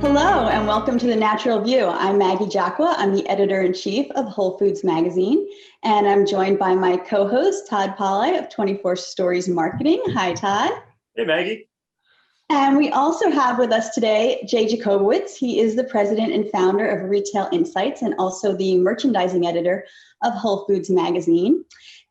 Hello and welcome to The Natural View. I'm Maggie Jaqua. I'm the editor-in-chief of Whole Foods magazine, and I'm joined by my co-host, Todd Pauli of 24 Stories Marketing. Hi, Todd. Hey, Maggie. And we also have with us today Jacobowitz. He is the president and founder of Retail Insights and also the merchandising editor of Whole Foods magazine.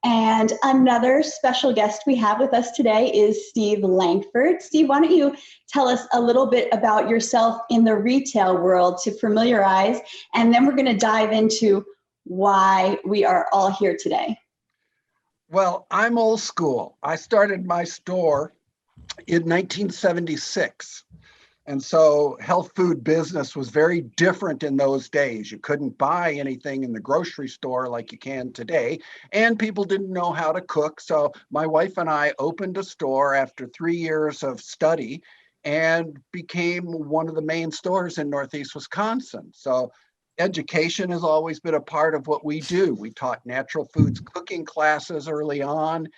And another special guest we have with us today is Steve Lankford. Steve, why don't you tell us a little bit about yourself in the retail world to familiarize, and then we're going to dive into why we are all here today. Well, I'm old school. I started my store in 1976. And so health food business was very different in those days. You couldn't buy anything in the grocery store like you can today, and people didn't know how to cook. So my wife and I opened a store after 3 years of study and became one of the main stores in Northeast Wisconsin. So education has always been a part of what we do. We taught natural foods cooking classes early on.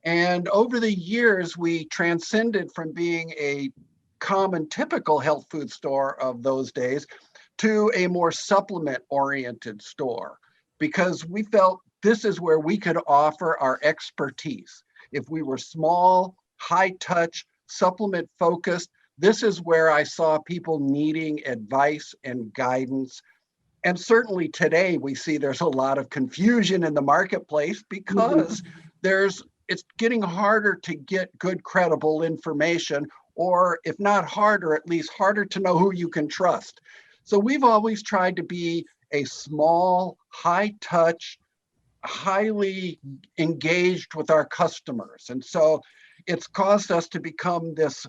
And over the years, we transcended from being a common typical health food store of those days to a more supplement oriented store, because we felt this is where we could offer our expertise. If we were small, high touch, supplement focused, this is where I saw people needing advice and guidance. And certainly today we see there's a lot of confusion in the marketplace because it's getting harder to get good, credible information, or if not harder, at least harder to know who you can trust. So we've always tried to be a small, high touch, highly engaged with our customers. And so it's caused us to become this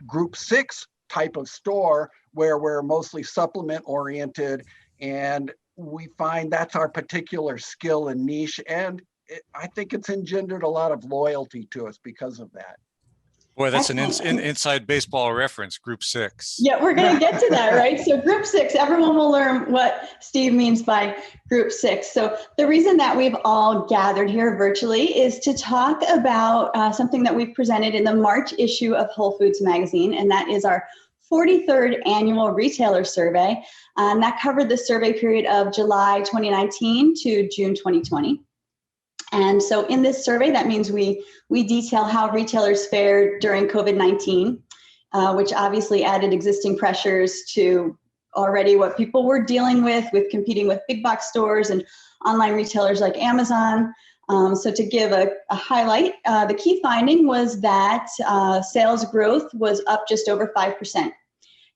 group 6 type of store where we're mostly supplement oriented. And we find that's our particular skill and niche. And I think it's engendered a lot of loyalty to us because of that. Boy, that's an inside baseball reference, Group 6. Yeah, we're going to get to that, right? So Group 6, everyone will learn what Steve means by Group 6. So the reason that we've all gathered here virtually is to talk about something that we've presented in the March issue of Whole Foods magazine, and that is our 43rd annual retailer survey. And that covered the survey period of July 2019 to June 2020. And so in this survey, that means we detail how retailers fared during COVID-19, which obviously added existing pressures to already what people were dealing with competing with big box stores and online retailers like Amazon. So to give a highlight, the key finding was that sales growth was up just over 5%.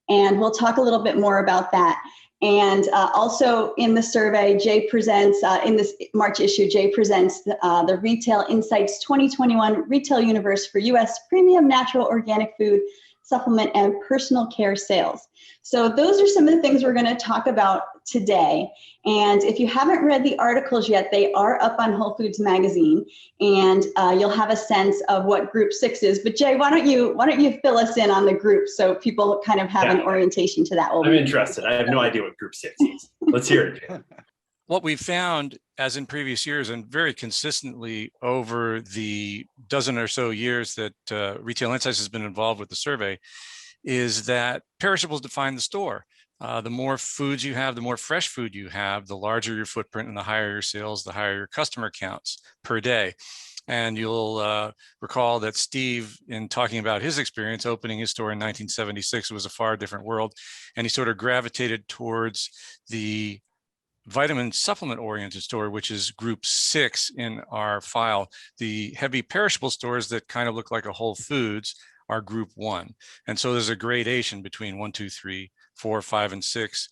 And we'll talk a little bit more about that. And also in the survey, Jay presents, in this March issue, Jay presents the Retail Insights 2021 Retail Universe for U.S. Premium Natural Organic Food, Supplement, and Personal Care Sales. So those are some of the things we're going to talk about today. And if you haven't read the articles yet, they are up on Whole Foods magazine, and you'll have a sense of what Group 6 is. But Jay, why don't you fill us in on the group so people kind of have an orientation to that? I'm interested. I have no idea what Group 6 is. Let's hear it, Jay. What we found, as in previous years and very consistently over the dozen or so years that Retail Insights has been involved with the survey, is that perishables define the store. The more foods you have, the more fresh food you have, the larger your footprint and the higher your sales, the higher your customer counts per day. And you'll recall that Steve, in talking about his experience opening his store in 1976, it was a far different world. And he sort of gravitated towards the vitamin supplement oriented store, which is Group 6 in our file. The heavy perishable stores that kind of look like a Whole Foods are Group 1. And so there's a gradation between 1, 2, 3, 4, 5, and 6,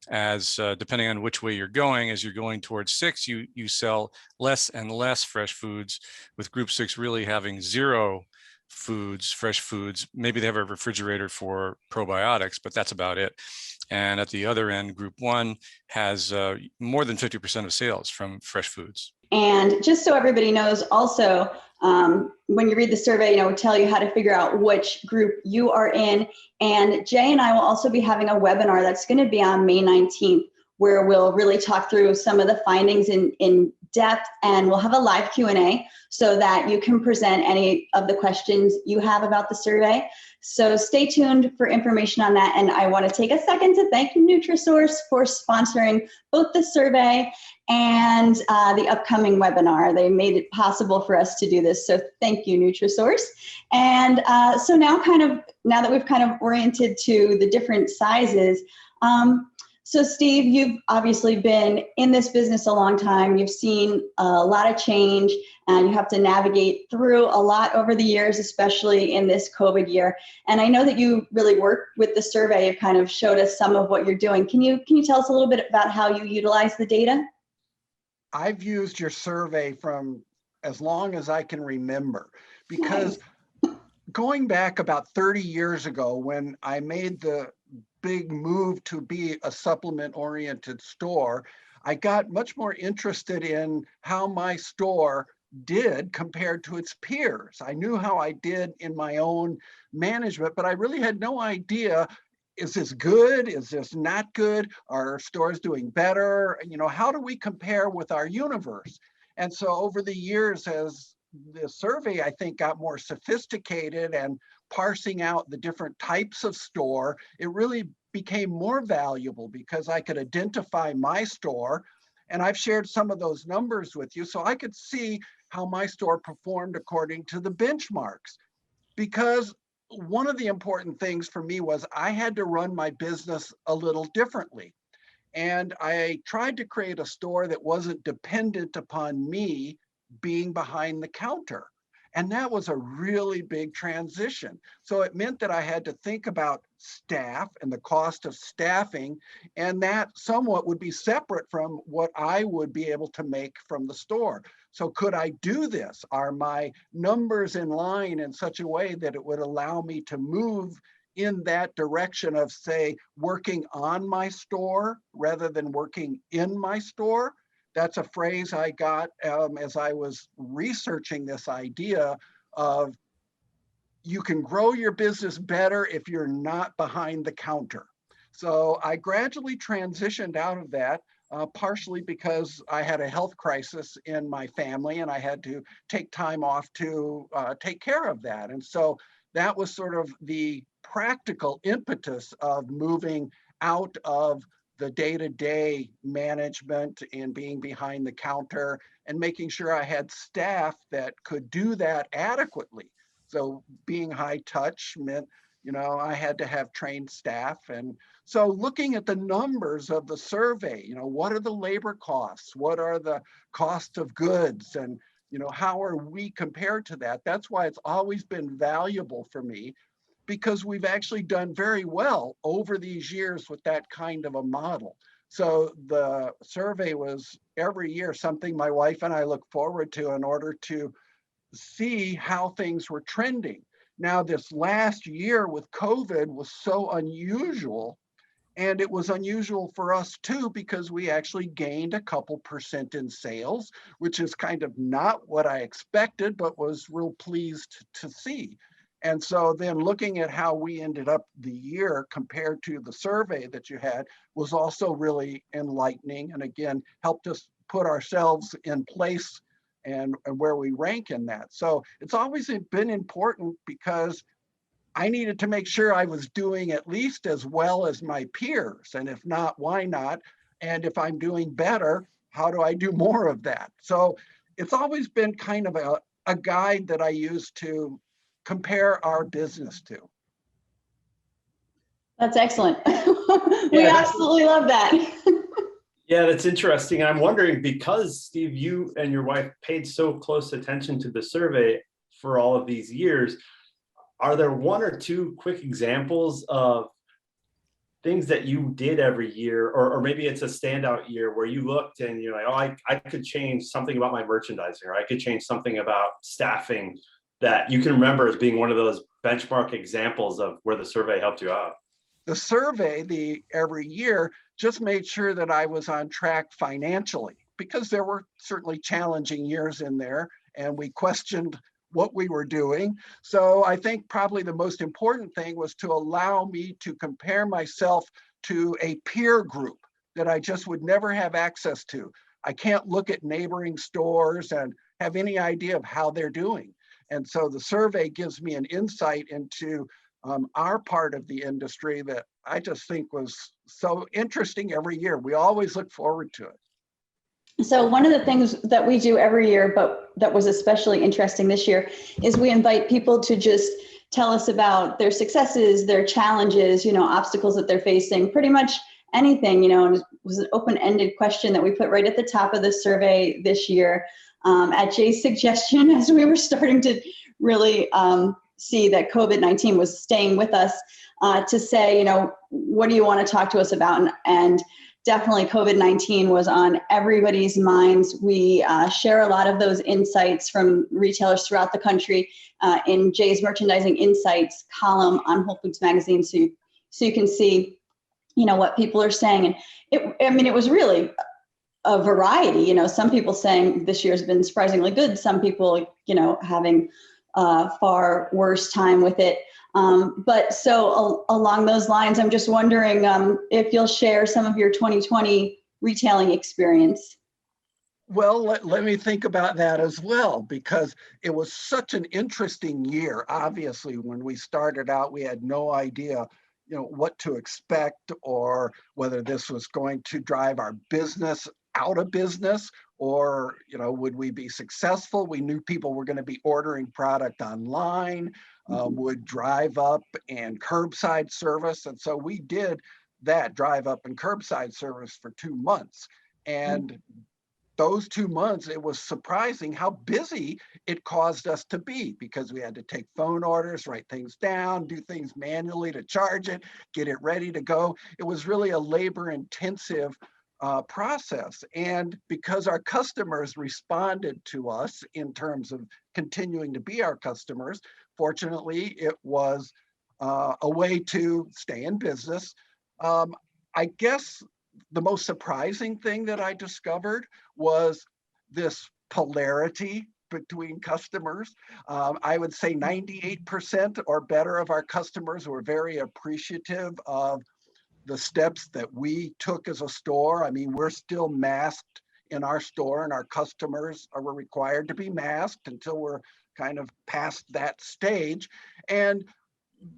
as depending on which way you're going. As you're going towards 6, you sell less and less fresh foods, with Group 6 really having zero foods, fresh foods. Maybe they have a refrigerator for probiotics, but that's about it. And at the other end, Group 1 has more than 50% of sales from fresh foods. And just so everybody knows also, when you read the survey, we tell you how to figure out which group you are in. And Jay and I will also be having a webinar that's going to be on May 19th, where we'll really talk through some of the findings in depth, and we'll have a live Q&A so that you can present any of the questions you have about the survey. So stay tuned for information on that. And I want to take a second to thank Nutrisource for sponsoring both the survey and the upcoming webinar. They made it possible for us to do this. So thank you, Nutrisource. And so now that we've kind of oriented to the different sizes, so Steve, you've obviously been in this business a long time. You've seen a lot of change, and you have to navigate through a lot over the years, especially in this COVID year. And I know that you really worked with the survey. You kind of showed us some of what you're doing. Can you tell us a little bit about how you utilize the data? I've used your survey from as long as I can remember, because going back about 30 years ago when I made the big move to be a supplement-oriented store, I got much more interested in how my store did compared to its peers. I knew how I did in my own management, but I really had no idea, is this good? Is this not good? Are stores doing better? You know, how do we compare with our universe? And so over the years, as the survey, I think, got more sophisticated and parsing out the different types of store, it really became more valuable because I could identify my store. And I've shared some of those numbers with you so I could see how my store performed according to the benchmarks. Because one of the important things for me was I had to run my business a little differently. And I tried to create a store that wasn't dependent upon me being behind the counter. And that was a really big transition. So it meant that I had to think about staff and the cost of staffing, and that somewhat would be separate from what I would be able to make from the store. So could I do this? Are my numbers in line in such a way that it would allow me to move in that direction of, say, working on my store rather than working in my store? That's a phrase I got as I was researching this idea of you can grow your business better if you're not behind the counter. So I gradually transitioned out of that, partially because I had a health crisis in my family and I had to take time off to take care of that. And so that was sort of the practical impetus of moving out of the day-to-day management and being behind the counter and making sure I had staff that could do that adequately. So being high touch meant, you know, I had to have trained staff. And so looking at the numbers of the survey, you know, what are the labor costs? What are the cost of goods? And, you know, how are we compared to that? That's why it's always been valuable for me, because we've actually done very well over these years with that kind of a model. So the survey was every year something my wife and I look forward to in order to see how things were trending. Now, this last year with COVID was so unusual, and it was unusual for us too, because we actually gained a couple % in sales, which is kind of not what I expected, but was real pleased to see. And so then looking at how we ended up the year compared to the survey that you had was also really enlightening, and again, helped us put ourselves in place and where we rank in that. So it's always been important because I needed to make sure I was doing at least as well as my peers. And if not, why not? And if I'm doing better, how do I do more of that? So it's always been kind of a guide that I use to compare our business to. That's excellent. We absolutely love that. Yeah, that's interesting. And I'm wondering, because Steve, you and your wife paid so close attention to the survey for all of these years, are there one or two quick examples of things that you did every year, or maybe it's a standout year where you looked and you're like, oh, I could change something about my merchandising, or I could change something about staffing, that you can remember as being one of those benchmark examples of where the survey helped you out? The survey, every year, just made sure that I was on track financially, because there were certainly challenging years in there and we questioned what we were doing. So I think probably the most important thing was to allow me to compare myself to a peer group that I just would never have access to. I can't look at neighboring stores and have any idea of how they're doing. And so the survey gives me an insight into our part of the industry that I just think was so interesting every year. We always look forward to it. So one of the things that we do every year, but that was especially interesting this year, is we invite people to just tell us about their successes, their challenges, obstacles that they're facing, pretty much anything, and it was an open-ended question that we put right at the top of the survey this year at Jay's suggestion, as we were starting to really see that COVID-19 was staying with us, to say, what do you want to talk to us about? And definitely COVID-19 was on everybody's minds. We share a lot of those insights from retailers throughout the country in Jay's Merchandising Insights column on Whole Foods Magazine, so you can see, what people are saying. And it was really a variety, some people saying this year's been surprisingly good. Some people, having a far worse time with it. But so along those lines, I'm just wondering if you'll share some of your 2020 retailing experience. Well, let me think about that as well, because it was such an interesting year. Obviously, when we started out, we had no idea, what to expect, or whether this was going to drive our business out of business, or, would we be successful? We knew people were going to be ordering product online, would drive up and curbside service. And so we did that drive up and curbside service for 2 months. And those 2 months, it was surprising how busy it caused us to be, because we had to take phone orders, write things down, do things manually to charge it, get it ready to go. It was really a labor-intensive process. And because our customers responded to us in terms of continuing to be our customers, fortunately, it was a way to stay in business. I guess the most surprising thing that I discovered was this polarity between customers. I would say 98% or better of our customers were very appreciative of the steps that we took as a store. I mean, we're still masked in our store, and our customers are required to be masked until we're kind of past that stage. And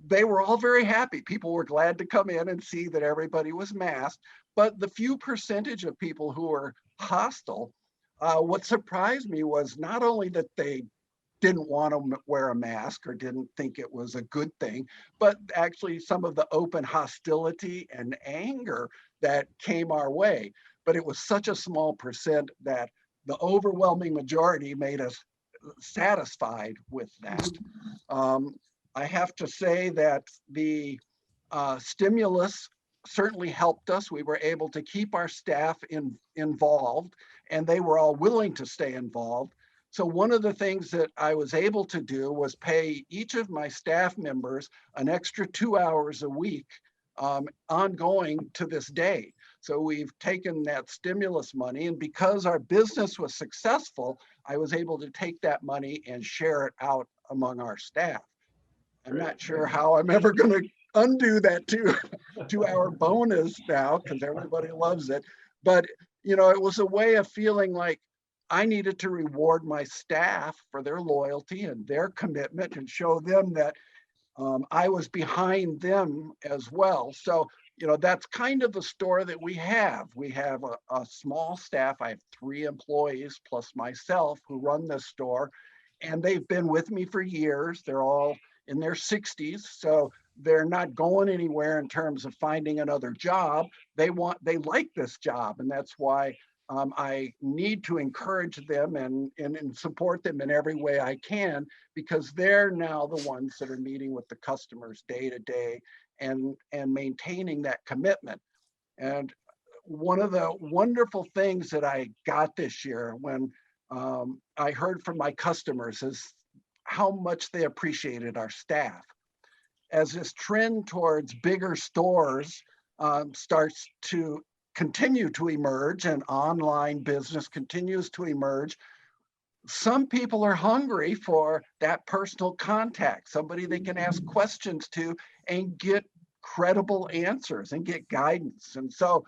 they were all very happy. People were glad to come in and see that everybody was masked. But the few percentage of people who were hostile, what surprised me was not only that they didn't want to wear a mask or didn't think it was a good thing, but actually some of the open hostility and anger that came our way. But it was such a small percent that the overwhelming majority made us satisfied with that. I have to say that the stimulus certainly helped us. We were able to keep our staff involved, and they were all willing to stay involved. So one of the things that I was able to do was pay each of my staff members an extra 2 hours a week ongoing to this day. So we've taken that stimulus money, and because our business was successful, I was able to take that money and share it out among our staff. I'm not sure how I'm ever going to undo that 2 hour bonus now, because everybody loves it. But, it was a way of feeling like I needed to reward my staff for their loyalty and their commitment, and show them that I was behind them as well. So, that's kind of the store that we have. We have a small staff. I have 3 employees plus myself who run this store, and they've been with me for years. They're all in their 60s, so they're not going anywhere in terms of finding another job. They like this job, and that's why I need to encourage them and support them in every way I can, because they're now the ones that are meeting with the customers day to day and maintaining that commitment. And one of the wonderful things that I got this year when I heard from my customers is how much they appreciated our staff. As this trend towards bigger stores starts to continue to emerge and online business continues to emerge, some people are hungry for that personal contact, somebody they can ask questions to and get credible answers and get guidance. And so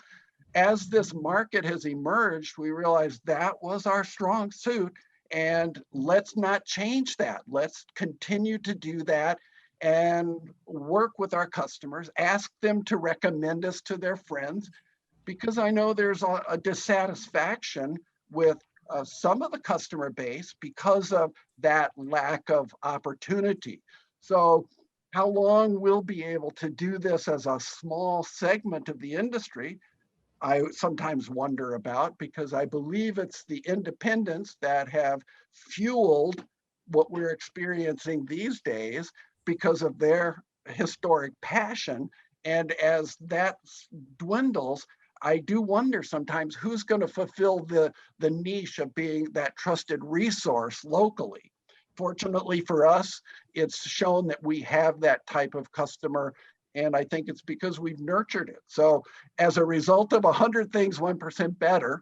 as this market has emerged, we realized that was our strong suit, and let's not change that. Let's continue to do that and work with our customers, ask them to recommend us to their friends, because I know there's a dissatisfaction with some of the customer base because of that lack of opportunity. So how long we'll be able to do this as a small segment of the industry, I sometimes wonder about, because I believe it's the independents that have fueled what we're experiencing these days because of their historic passion. And as that dwindles, I do wonder sometimes who's going to fulfill the niche of being that trusted resource locally. Fortunately for us, it's shown that we have that type of customer, and I think it's because we've nurtured it. So as a result of 100 things 1% better,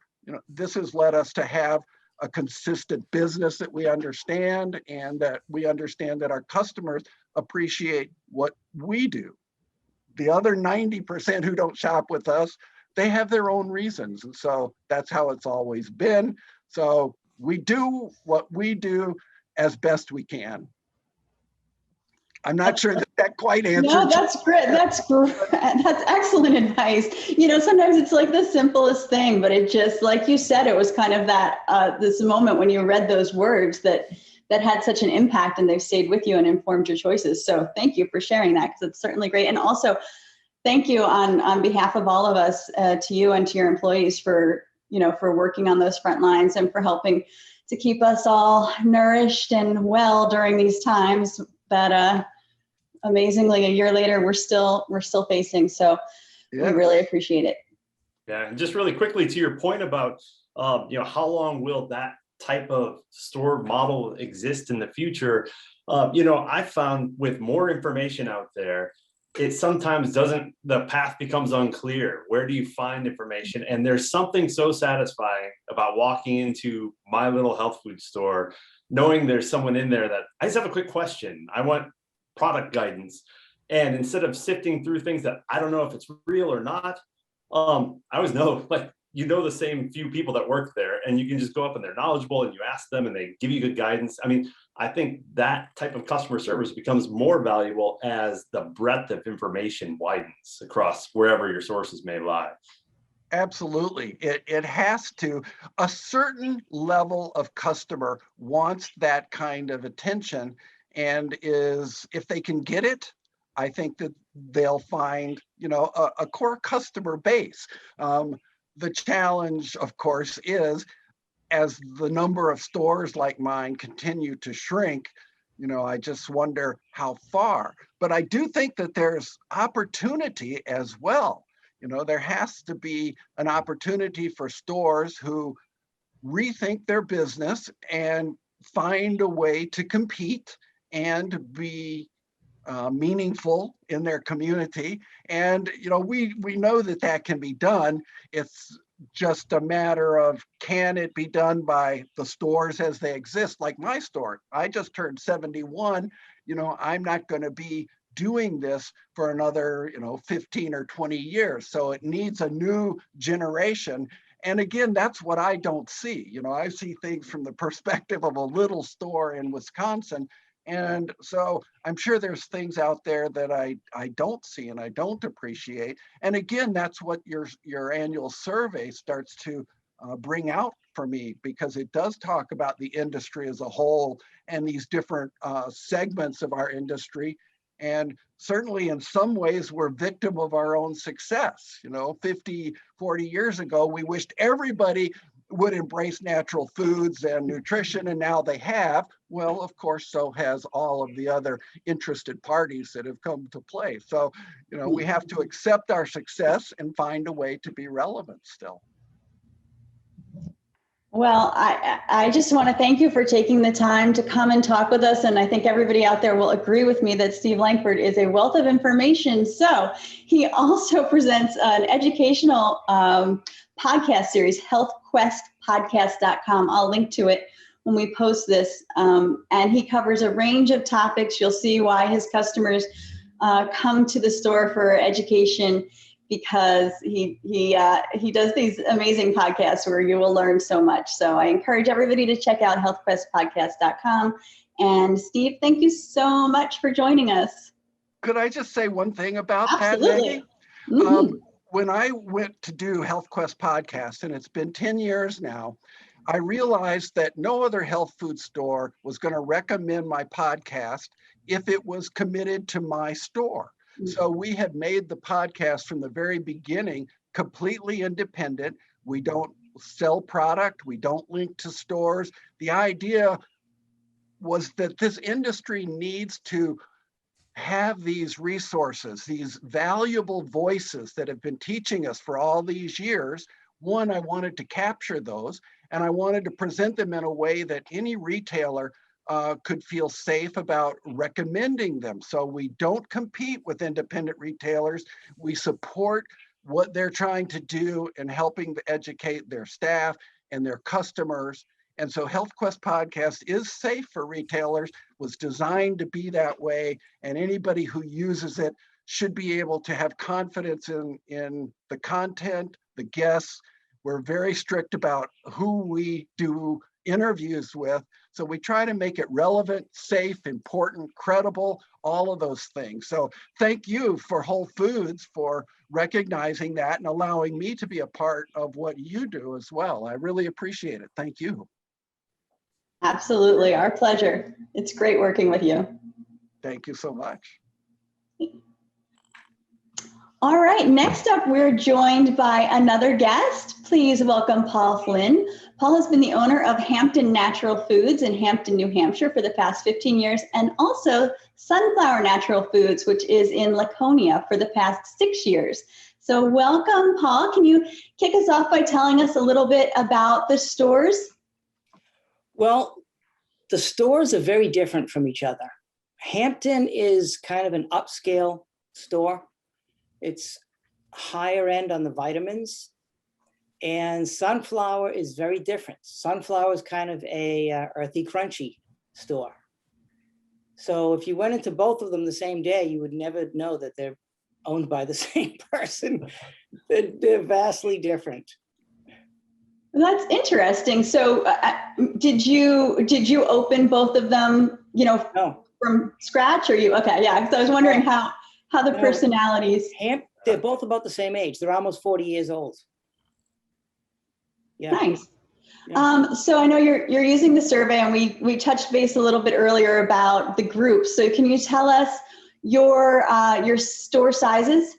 this has led us to have a consistent business that we understand, and that we understand that our customers appreciate what we do. The other 90% who don't shop with us, they have their own reasons. And so that's how it's always been. So we do what we do as best we can. I'm not sure that quite answers. No, that's great. That's great. That's excellent advice. Sometimes it's like the simplest thing, but it just, like you said, it was kind of that, this moment when you read those words that had such an impact, and they've stayed with you and informed your choices. So thank you for sharing that, because it's certainly great. And also thank you on behalf of all of us, to you and to your employees for working on those front lines and for helping to keep us all nourished and well during these times that, amazingly, a year later, we're still facing. So we really appreciate it. Yeah, and just really quickly to your point about, how long will that type of store model exist in the future? I found with more information out there, it sometimes the path becomes unclear. Where do you find information? And there's something so satisfying about walking into my little health food store, knowing there's someone in there that, I just have a quick question. I want product guidance. And instead of sifting through things that I don't know if it's real or not, I always know, the same few people that work there, and you can just go up and they're knowledgeable and you ask them and they give you good guidance. I mean, I think that type of customer service becomes more valuable as the breadth of information widens across wherever your sources may lie. Absolutely. It has to. A certain level of customer wants that kind of attention, and if they can get it, I think that they'll find, a core customer base. The challenge, of course, is as the number of stores like mine continue to shrink, I just wonder how far. But I do think that there's opportunity as well. There has to be an opportunity for stores who rethink their business and find a way to compete and be meaningful in their community. And we know that can be done. It's just a matter of, can it be done by the stores as they exist? Like my store, I just turned 71. I'm not going to be doing this for another 15 or 20 years. So it needs a new generation. And again, that's what I don't see. I see things from the perspective of a little store in Wisconsin. And so I'm sure there's things out there that I don't see and I don't appreciate. And again, that's what your annual survey starts to bring out for me, because it does talk about the industry as a whole and these different segments of our industry. And certainly in some ways, we're victim of our own success. 50, 40 years ago, we wished everybody would embrace natural foods and nutrition, and now they have. Well, of course, so has all of the other interested parties that have come to play. So, we have to accept our success and find a way to be relevant still. Well, I just want to thank you for taking the time to come and talk with us. And I think everybody out there will agree with me that Steve Lankford is a wealth of information. So he also presents an educational podcast series, healthquestpodcast.com. I'll link to it when we post this. And he covers a range of topics. You'll see why his customers come to the store for education, because he does these amazing podcasts where you will learn so much. So I encourage everybody to check out healthquestpodcast.com And Steve, thank you so much for joining us. Could I just say one thing about Absolutely. that, Maggie? When I went to do Health Quest podcast, and it's been 10 years now, I realized that no other health food store was going to recommend my podcast if it was committed to my store. So we had made the podcast from the very beginning completely independent. We don't sell product. We don't link to stores. The idea was that this industry needs to have these resources, these valuable voices that have been teaching us for all these years. One, I wanted to capture those, and I wanted to present them in a way that any retailer could feel safe about recommending them. So we don't compete with independent retailers. We support what they're trying to do and helping to educate their staff and their customers. And so Health Quest podcast is safe for retailers, was designed to be that way. And anybody who uses it should be able to have confidence in the content, the guests. We're very strict about who we do interviews with. So we try to make it relevant, safe, important, credible, all of those things. So thank you for Whole Foods for recognizing that and allowing me to be a part of what you do as well. I really appreciate it. Thank you. Absolutely, our pleasure. It's great working with you. Thank you so much. All right, next up, we're joined by another guest. Please welcome Paul Flynn. Paul has been the owner of Hampton Natural Foods in Hampton, New Hampshire for the past 15 years, and also Sunflower Natural Foods, which is in Laconia for the past 6 years. So welcome, Paul. Can you kick us off by telling us a little bit about the stores? Well, the stores are very different from each other. Hampton is kind of an upscale store. It's higher end on the vitamins. And Sunflower is very different. Sunflower is kind of a earthy, crunchy store. So if you went into both of them the same day, you would never know that they're owned by the same person. They're vastly different. That's interesting. So did you open both of them, No. from scratch, or you? Okay, yeah. So I was wondering how the personalities. They're both about the same age. They're almost 40 years old. Yeah. Nice. Yeah. So I know you're using the survey, and we touched base a little bit earlier about the groups. So can you tell us your store sizes?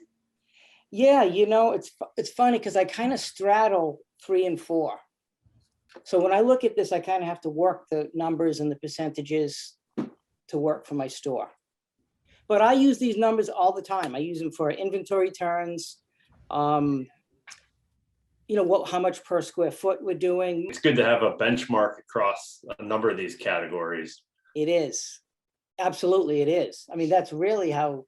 Yeah, it's funny because I kind of straddle 3 and 4. So when I look at this, I kind of have to work the numbers and the percentages to work for my store. But I use these numbers all the time. I use them for inventory turns, how much per square foot we're doing. It's good to have a benchmark across a number of these categories. It is. Absolutely, it is. I mean, that's really how,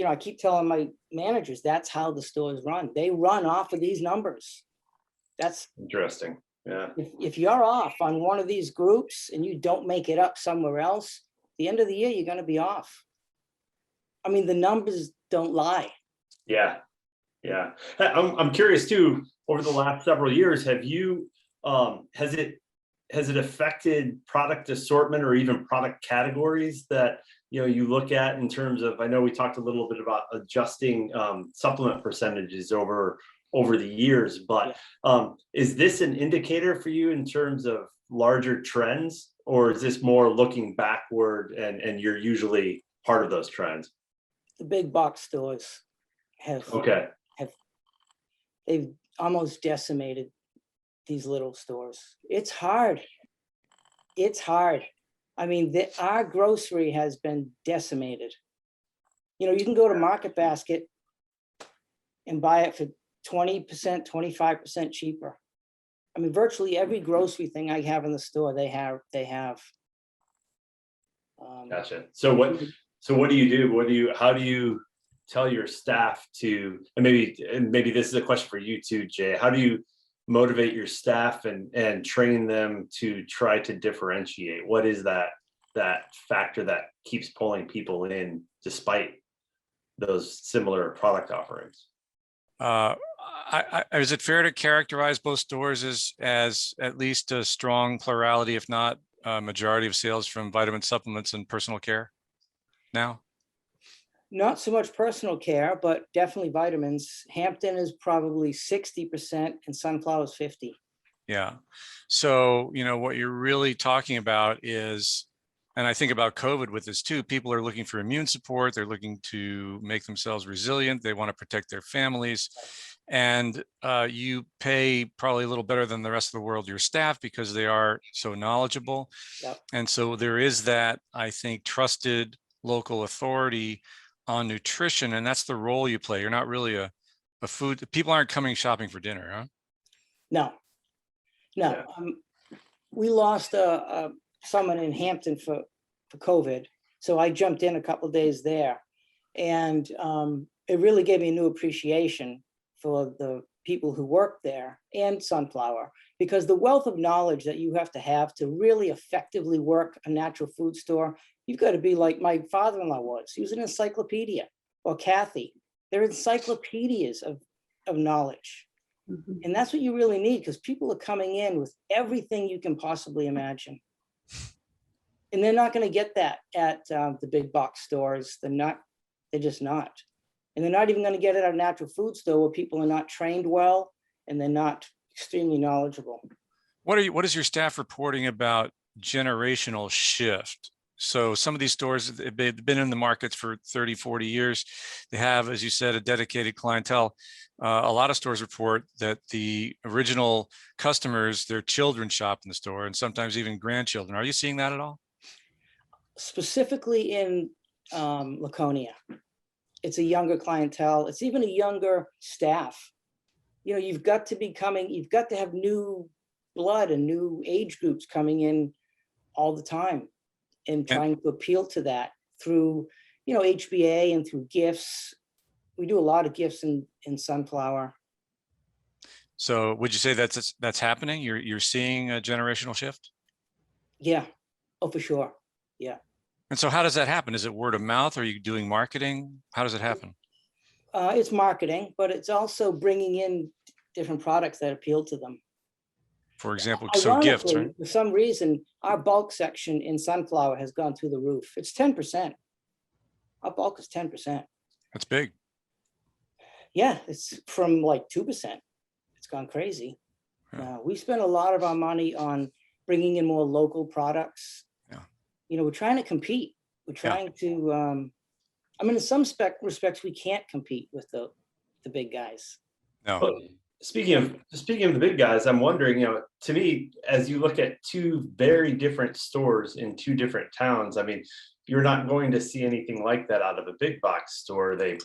I keep telling my managers, that's how the stores run. They run off of these numbers. That's interesting. Yeah. If you're off on one of these groups and you don't make it up somewhere else, at the end of the year, you're going to be off. I mean, the numbers don't lie. Yeah. Yeah. I'm curious too, over the last several years, have you, has it affected product assortment or even product categories that, you look at in terms of, I know we talked a little bit about adjusting supplement percentages over the years, but is this an indicator for you in terms of larger trends, or is this more looking backward and you're usually part of those trends? The big box stores they've almost decimated these little stores. It's hard. I mean, our grocery has been decimated. You can go to Market Basket and buy it for 20%, 25% cheaper. I mean, virtually every grocery thing I have in the store, they have. Gotcha. So what do you do? How do you tell your staff to, and maybe this is a question for you too, Jay, how do you motivate your staff and train them to try to differentiate? What is that factor that keeps pulling people in despite those similar product offerings? Is it fair to characterize both stores as at least a strong plurality, if not majority of sales from vitamin supplements and personal care now? Not so much personal care, but definitely vitamins. Hampton is probably 60% and Sunflower is 50. Yeah. So, what you're really talking about is, and I think about COVID with this too, people are looking for immune support. They're looking to make themselves resilient. They want to protect their families. And you pay probably a little better than the rest of the world, your staff, because they are so knowledgeable. Yep. And so there is that, I think, trusted local authority on nutrition. And that's the role you play. You're not really a food, people aren't coming shopping for dinner, huh? No. Yeah. We lost someone in Hampton for COVID. So I jumped in a couple of days there, and it really gave me a new appreciation for the people who work there and Sunflower, because the wealth of knowledge that you have to really effectively work a natural food store, you've got to be like my father-in-law was. He was an encyclopedia, or Kathy. They're encyclopedias of knowledge. Mm-hmm. And that's what you really need, because people are coming in with everything you can possibly imagine. And they're not going to get that at the big box stores. They're just not. And they're not even going to get it at a natural food store where people are not trained well and they're not extremely knowledgeable. What is your staff reporting about generational shift? So some of these stores, they've been in the markets for 30, 40 years. They have, as you said, a dedicated clientele. A lot of stores report that the original customers, their children shop in the store, and sometimes even grandchildren. Are you seeing that at all? Specifically in Laconia, it's a younger clientele. It's even a younger staff. You've got to have new blood and new age groups coming in all the time, and trying to appeal to that through, HBA and through gifts. We do a lot of gifts in Sunflower. So would you say that's happening? You're seeing a generational shift? Yeah. Oh, for sure. Yeah. And so how does that happen? Is it word of mouth? Are you doing marketing? How does it happen? It's marketing, but it's also bringing in different products that appeal to them. For example, so gifts, right? For some reason, our bulk section in Sunflower has gone through the roof. It's 10%. Our bulk is 10%. That's big. Yeah, it's from like 2%. It's gone crazy. Yeah. We spend a lot of our money on bringing in more local products. Yeah. We're trying to compete. We're trying to, in some respects, we can't compete with the big guys. No. But speaking of the big guys, I'm wondering, to me, as you look at two very different stores in two different towns, you're not going to see anything like that out of a big box store. They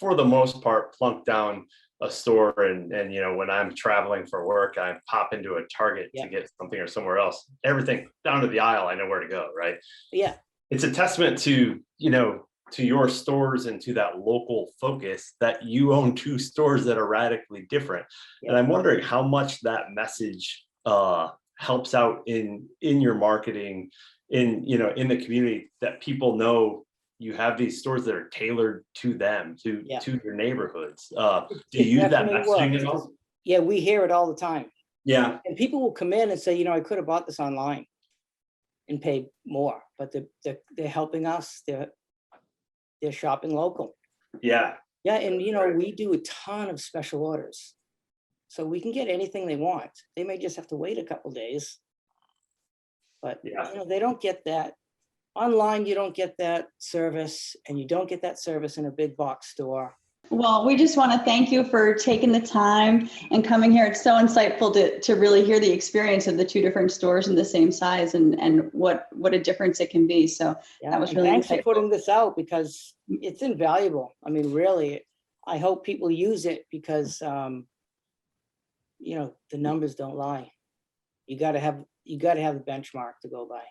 for the most part plunk down a store, and when I'm traveling for work, I pop into a Target to get something, or somewhere else. Everything down to the aisle, I know where to go, right? Yeah. It's a testament to, to your stores and to that local focus that you own two stores that are radically different. Yeah. And I'm wondering how much that message helps out in your marketing, in the community, that people know you have these stores that are tailored to them, to your neighborhoods. Do you use that messaging at all? Yeah, we hear it all the time. Yeah. And people will come in and say, I could have bought this online and paid more, but they're helping us. They're shopping local. Yeah. Yeah, and we do a ton of special orders, so we can get anything they want. They may just have to wait a couple days, but they don't get that online. You don't get that service, and you don't get that service in a big box store. Well, we just want to thank you for taking the time and coming here. It's so insightful to really hear the experience of the two different stores in the same size, and what a difference it can be. So that was really thanks insightful. for putting this out, because it's invaluable. Really, I hope people use it, because the numbers don't lie. You got to have the benchmark to go by.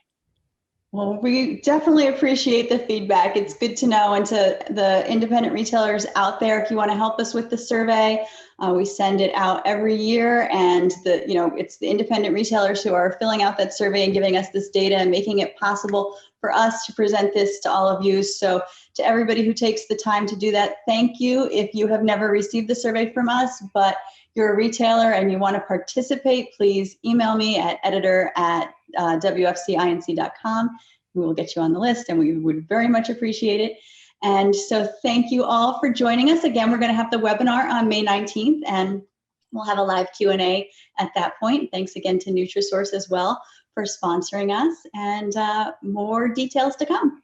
Well, we definitely appreciate the feedback. It's good to know. And to the independent retailers out there, if you want to help us with the survey, we send it out every year. And it's the independent retailers who are filling out that survey and giving us this data and making it possible for us to present this to all of you. So to everybody who takes the time to do that, thank you. If you have never received the survey from us, but you're a retailer and you want to participate, please email me at editor@ wfcinc.com. We will get you on the list, and we would very much appreciate it. And so thank you all for joining us. Again, we're going to have the webinar on May 19th, and we'll have a live Q&A at that point. Thanks again to Nutrisource as well for sponsoring us, and more details to come.